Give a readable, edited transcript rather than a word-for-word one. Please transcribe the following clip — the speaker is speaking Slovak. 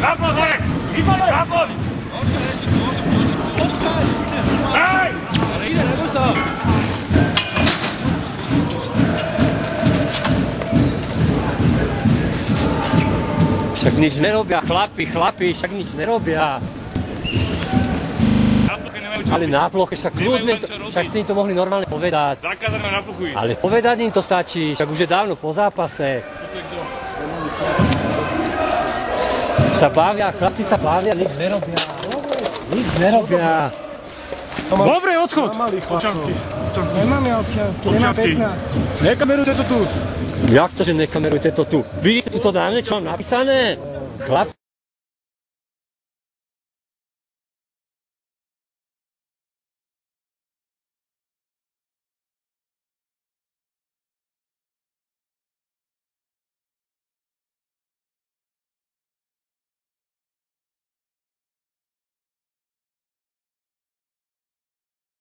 Zaploch, hore! Vypadaj! Zaploch! Počkaj, ešte to môžem, čo si tu? Počkaj! Hej! Ale ide, neboj sa! Však nič nerobia, chlapi, však nič nerobia. Na ploche nemajú čo Ale robiť. na ploche, však kľudne, však ste im to mohli normálne povedať. Zakázané na plochu ísť. Ale povedať im to stačí, však už je dávno po zápase. Sa bavia, chlapci sa bavia, nič nerobia. Nič nerobia. Dobre, odchod! Občansky. Nemáme občiansky, nemám 15. Nekamerujte to tu. Jak to, že nekamerujte to tu? Vidíte tu to dávne, čo mám napísané? Chlap.